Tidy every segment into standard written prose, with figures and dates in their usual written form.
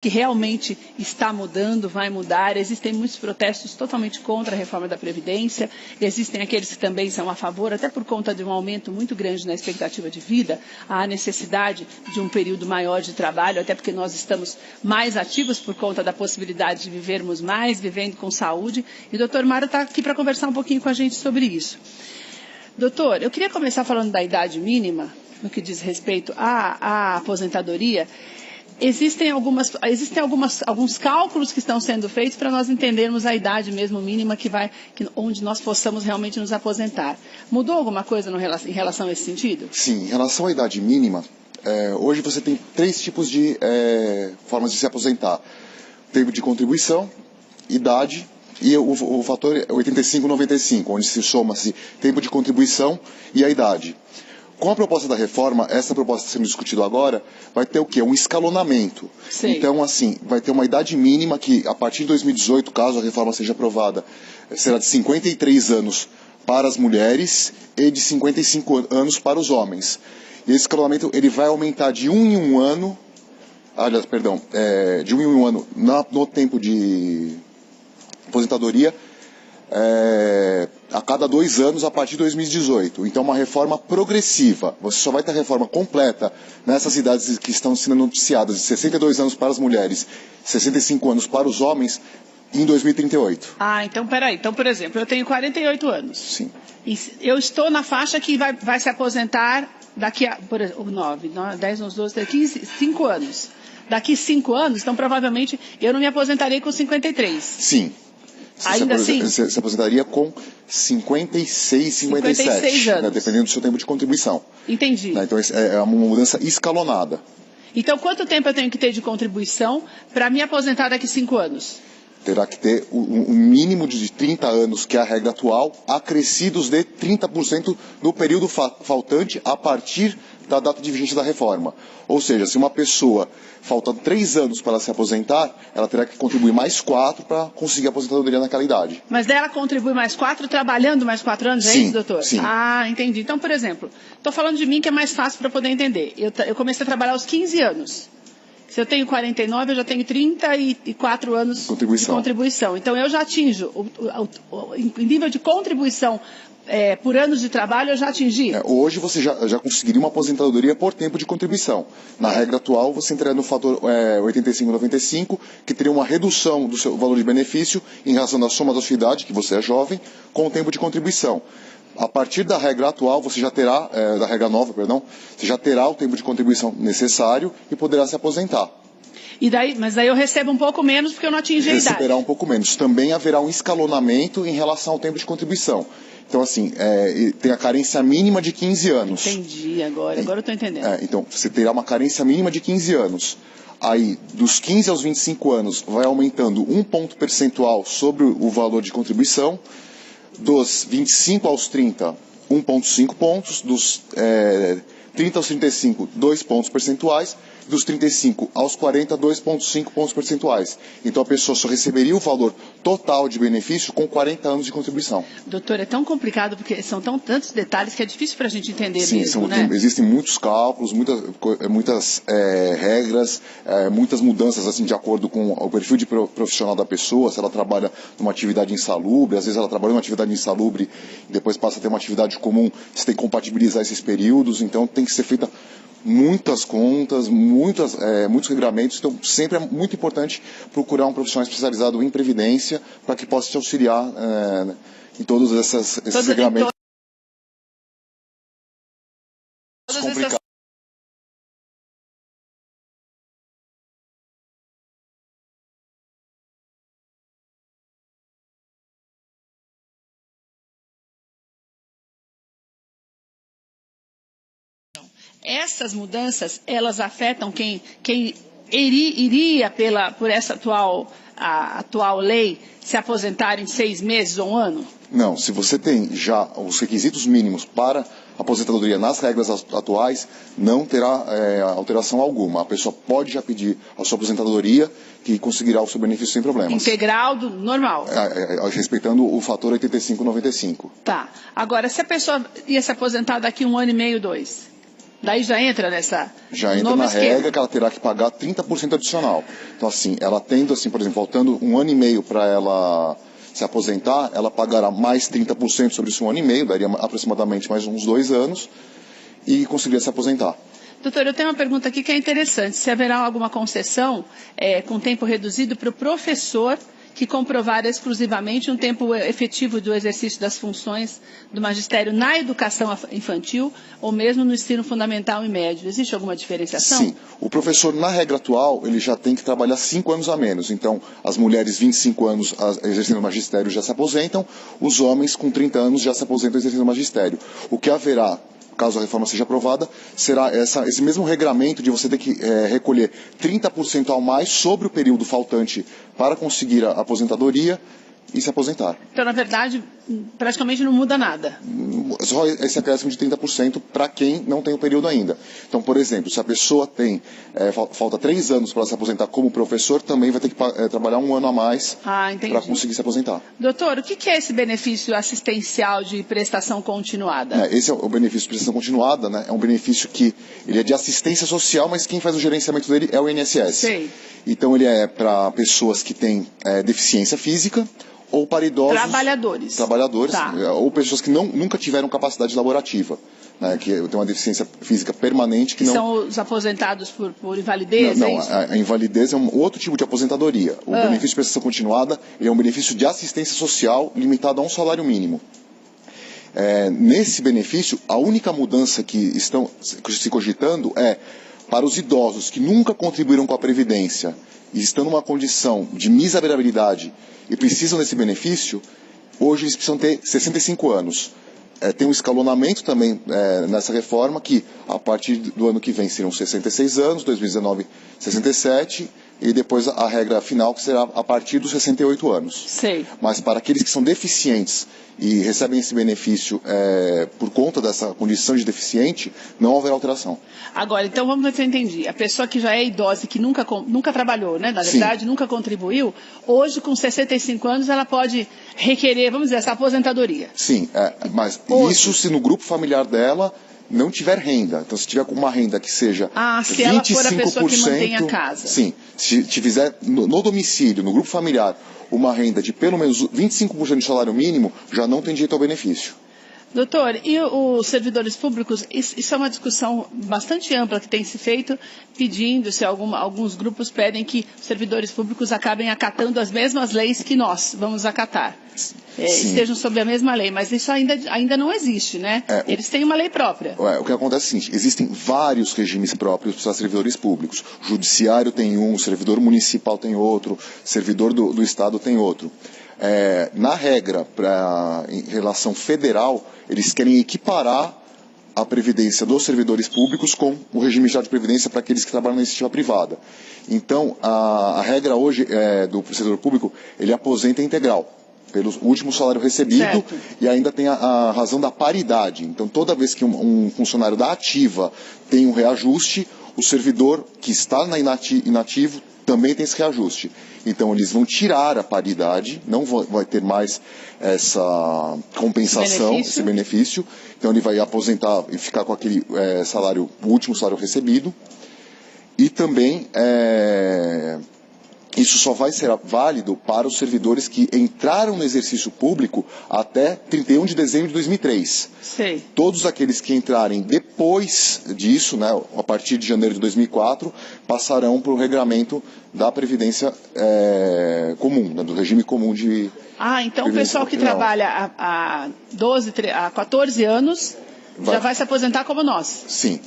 que realmente está mudando, vai mudar. Existem muitos protestos totalmente contra a reforma da Previdência, existem aqueles que também são a favor, até por conta de um aumento muito grande na expectativa de vida, há necessidade de um período maior de trabalho, até porque nós estamos mais ativos por conta da possibilidade de vivermos mais, vivendo com saúde, e o doutor Mário está aqui para conversar um pouquinho com a gente sobre isso. Doutor, eu queria começar falando da idade mínima, no que diz respeito à aposentadoria. Existem alguns cálculos que estão sendo feitos para nós entendermos a idade mesmo mínima onde nós possamos realmente nos aposentar. Mudou alguma coisa em relação a esse sentido? Sim, em relação à idade mínima, hoje você tem 3 tipos de formas de se aposentar. Tempo de contribuição, idade e o fator 85-95, onde se soma-se tempo de contribuição e a idade. Com a proposta da reforma, essa proposta sendo discutida agora, vai ter o quê? Um escalonamento. Sim. Então, assim, vai ter uma idade mínima que, a partir de 2018, caso a reforma seja aprovada, será de 53 anos para as mulheres e de 55 anos para os homens. E esse escalonamento ele vai aumentar de 1 em 1 ano, de 1 em 1 ano no tempo de aposentadoria, a cada 2 anos a partir de 2018. Então, uma reforma progressiva. Você só vai ter a reforma completa nessas idades que estão sendo noticiadas, de 62 anos para as mulheres, 65 anos para os homens, em 2038. Ah, então peraí. Então, por exemplo, eu tenho 48 anos. Sim. E eu estou na faixa que vai se aposentar daqui a 9, 10, 11, 12, 15, 5 anos. Daqui 5 anos, então provavelmente eu não me aposentarei com 53. Sim. Ainda assim? Você se aposentaria com 56, 57, 56 anos. Né, dependendo do seu tempo de contribuição. Entendi. Né, então, é uma mudança escalonada. Então, quanto tempo eu tenho que ter de contribuição para me aposentar daqui 5 anos? Terá que ter um mínimo de 30 anos, que é a regra atual, acrescidos de 30% do período faltante a partir da data de vigência da reforma. Ou seja, se uma pessoa faltando 3 anos para se aposentar, ela terá que contribuir mais 4 para conseguir a aposentadoria naquela idade. Mas daí ela contribui mais 4 trabalhando mais 4 anos, é sim, isso, doutor? Sim. Ah, entendi. Então, por exemplo, estou falando de mim que é mais fácil para poder entender. Eu comecei a trabalhar aos 15 anos. Se eu tenho 49, eu já tenho 34 anos de contribuição. Então, eu já atinjo, em nível de contribuição por anos de trabalho, eu já atingi. Hoje você já conseguiria uma aposentadoria por tempo de contribuição. Na regra atual, você entraria no fator 85-95, que teria uma redução do seu valor de benefício em razão da soma da sua idade, que você é jovem, com o tempo de contribuição. A partir da regra atual, você já terá, da regra nova, perdão, você já terá o tempo de contribuição necessário e poderá se aposentar. Mas daí eu recebo um pouco menos porque eu não atingi a idade. Receberá um pouco menos. Também haverá um escalonamento em relação ao tempo de contribuição. Então, assim, tem a carência mínima de 15 anos. Entendi agora eu estou entendendo. Então, você terá uma carência mínima de 15 anos. Aí, dos 15 aos 25 anos, vai aumentando 1 ponto percentual sobre o valor de contribuição. Dos 25 aos 30, 1,5 pontos. Dos 30 aos 35, 2 pontos percentuais. Dos 35 aos 40, 2,5 pontos percentuais. Então a pessoa só receberia o valor total de benefício com 40 anos de contribuição. Doutor, é tão complicado porque são tantos detalhes que é difícil para a gente entender mesmo, né? Existem muitos cálculos, muitas regras, muitas mudanças assim, de acordo com o perfil de profissional da pessoa, se ela trabalha numa atividade insalubre, às vezes ela trabalha numa atividade insalubre e depois passa a ter uma atividade comum, você tem que compatibilizar esses períodos, então tem que ser feita muitas contas, muitos regramentos, então sempre é muito importante procurar um profissional especializado em previdência para que possa te auxiliar em todos esses regramentos complicados. Essas mudanças, elas afetam quem iria por essa atual lei se aposentar em 6 meses ou 1 ano? Não, se você tem já os requisitos mínimos para aposentadoria nas regras atuais, não terá alteração alguma. A pessoa pode já pedir a sua aposentadoria que conseguirá o seu benefício sem problemas. Integral, normal. Respeitando o fator 85-95. Tá. Agora, se a pessoa ia se aposentar daqui 1 ano e meio, 2? Daí já entra nessa... Já entra na regra que ela terá que pagar 30% adicional. Então, assim, ela tendo, assim, por exemplo, faltando 1 ano e meio para ela se aposentar, ela pagará mais 30% sobre esse 1 ano e meio, daria aproximadamente mais uns 2 anos, e conseguiria se aposentar. Doutor, eu tenho uma pergunta aqui que é interessante. Se haverá alguma concessão com tempo reduzido para o professor que comprovar exclusivamente um tempo efetivo do exercício das funções do magistério na educação infantil ou mesmo no ensino fundamental e médio? Existe alguma diferenciação? Sim. O professor, na regra atual, ele já tem que trabalhar 5 anos a menos. Então, as mulheres 25 anos exercendo o magistério já se aposentam, os homens com 30 anos já se aposentam exercendo o magistério. O que haverá, caso a reforma seja aprovada, será esse mesmo regramento de você ter que recolher 30% ao mais sobre o período faltante para conseguir a aposentadoria e se aposentar. Então, na verdade, praticamente não muda nada. Só esse acréscimo de 30% para quem não tem o período ainda. Então, por exemplo, se a pessoa tem, falta 3 anos para se aposentar como professor, também vai ter que trabalhar 1 ano a mais para conseguir se aposentar. Doutor, o que é esse benefício assistencial de prestação continuada? Esse é o benefício de prestação continuada, né? É um benefício que ele é de assistência social, mas quem faz o gerenciamento dele é o INSS. Sei. Então, ele é para pessoas que têm deficiência física, ou para idosos... Trabalhadores. Tá. Ou pessoas que nunca tiveram capacidade laborativa, né, que tem uma deficiência física permanente que não... São os aposentados por invalidez? Não, a invalidez é um outro tipo de aposentadoria. O benefício de prestação continuada é um benefício de assistência social limitado a um salário mínimo. Nesse benefício, a única mudança que estão se cogitando é para os idosos que nunca contribuíram com a Previdência e estão numa condição de miserabilidade e precisam desse benefício, hoje eles precisam ter 65 anos. Tem um escalonamento também nessa reforma que, a partir do ano que vem, serão 66 anos, 2019, 67, e depois a regra final, que será a partir dos 68 anos. Sei. Mas para aqueles que são deficientes e recebem esse benefício por conta dessa condição de deficiente, não haverá alteração. Agora, então vamos ver se eu entendi. A pessoa que já é idosa e que nunca trabalhou, né? Na verdade, nunca contribuiu, hoje com 65 anos ela pode requerer, vamos dizer, essa aposentadoria. Sim, mas hoje, isso se no grupo familiar dela não tiver renda. Então, se tiver uma renda que seja 25%... se ela for a pessoa que mantém a casa. Sim, se fizer no domicílio, no grupo familiar, uma renda de pelo menos 25% de salário mínimo, já não tem direito ao benefício. Doutor, e os servidores públicos, isso é uma discussão bastante ampla que tem se feito, pedindo, se alguns grupos pedem que os servidores públicos acabem acatando as mesmas leis que nós vamos acatar. Estejam sob a mesma lei, mas isso ainda não existe, né? Eles têm uma lei própria. O que acontece é o seguinte, existem vários regimes próprios para servidores públicos. O judiciário tem um, o servidor municipal tem outro, o servidor do Estado tem outro. Na regra, em relação federal, eles querem equiparar a previdência dos servidores públicos com o regime geral de previdência para aqueles que trabalham na iniciativa privada. Então, a regra hoje do servidor público, ele aposenta integral, pelo último salário recebido, certo. E ainda tem a razão da paridade. Então, toda vez que um funcionário da ativa tem um reajuste, o servidor que está na inativo também tem esse reajuste. Então, eles vão tirar a paridade, não vai ter mais essa compensação, esse benefício. Então, ele vai aposentar e ficar com aquele salário, o último salário recebido. E também, isso só vai ser válido para os servidores que entraram no exercício público até 31 de dezembro de 2003. Sei. Todos aqueles que entrarem depois disso, né, a partir de janeiro de 2004, passarão para o regramento da Previdência comum, né, do regime comum de então o pessoal que trabalha há 14 anos já vai se aposentar como nós? Sim.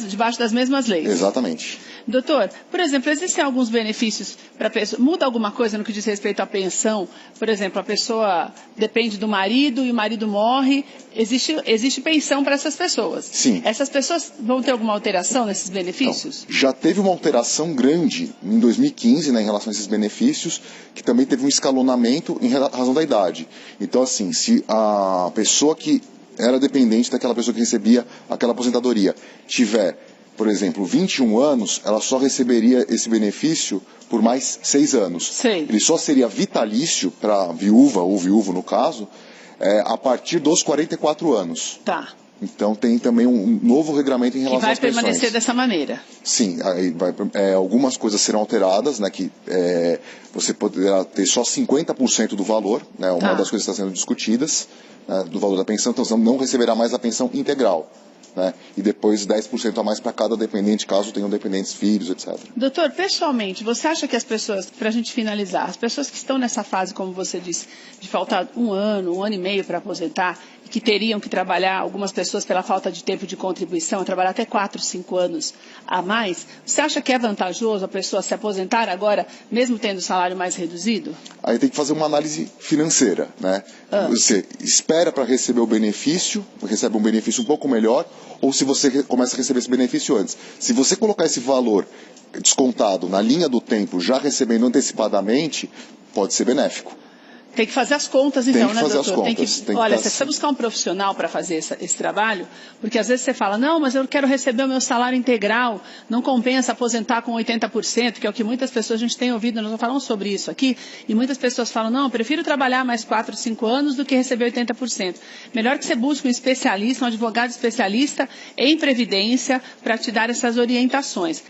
Debaixo das mesmas leis? Exatamente. Doutor, por exemplo, existem alguns benefícios para a pessoa... Muda alguma coisa no que diz respeito à pensão? Por exemplo, a pessoa depende do marido e o marido morre. Existe pensão para essas pessoas? Sim. Essas pessoas vão ter alguma alteração nesses benefícios? Então, já teve uma alteração grande em 2015, né, em relação a esses benefícios, que também teve um escalonamento em razão da idade. Então, assim, se a pessoa que era dependente daquela pessoa que recebia aquela aposentadoria tiver, por exemplo, 21 anos, ela só receberia esse benefício por mais 6 anos. Sei. Ele só seria vitalício para viúva, ou viúvo no caso, a partir dos 44 anos. Tá. Então tem também um novo regramento em relação às pensões. Que vai permanecer dessa maneira. Sim, algumas coisas serão alteradas, né, que você poderá ter só 50% do valor, né, uma das coisas que está sendo discutidas, né, do valor da pensão, então você não receberá mais a pensão integral. Né, e depois 10% a mais para cada dependente, caso tenham dependentes, filhos, etc. Doutor, pessoalmente, você acha que as pessoas, para a gente finalizar, as pessoas que estão nessa fase, como você disse, de faltar um ano e meio para aposentar, e que teriam que trabalhar, algumas pessoas pela falta de tempo de contribuição, trabalhar até 4, 5 anos a mais, você acha que é vantajoso a pessoa se aposentar agora, mesmo tendo o salário mais reduzido? Aí tem que fazer uma análise financeira, né? Você espera para receber o benefício, recebe um benefício um pouco melhor, ou se você começa a receber esse benefício antes. Se você colocar esse valor descontado na linha do tempo, já recebendo antecipadamente, pode ser benéfico. Tem que fazer as contas, então, né, doutor? Olha, você precisa buscar um profissional para fazer esse trabalho, porque às vezes você fala, não, mas eu quero receber o meu salário integral, não compensa aposentar com 80%, que é o que muitas pessoas, a gente tem ouvido, nós falamos sobre isso aqui, e muitas pessoas falam, não, eu prefiro trabalhar mais 4, 5 anos do que receber 80%. Melhor que você busque um especialista, um advogado especialista em previdência, para te dar essas orientações.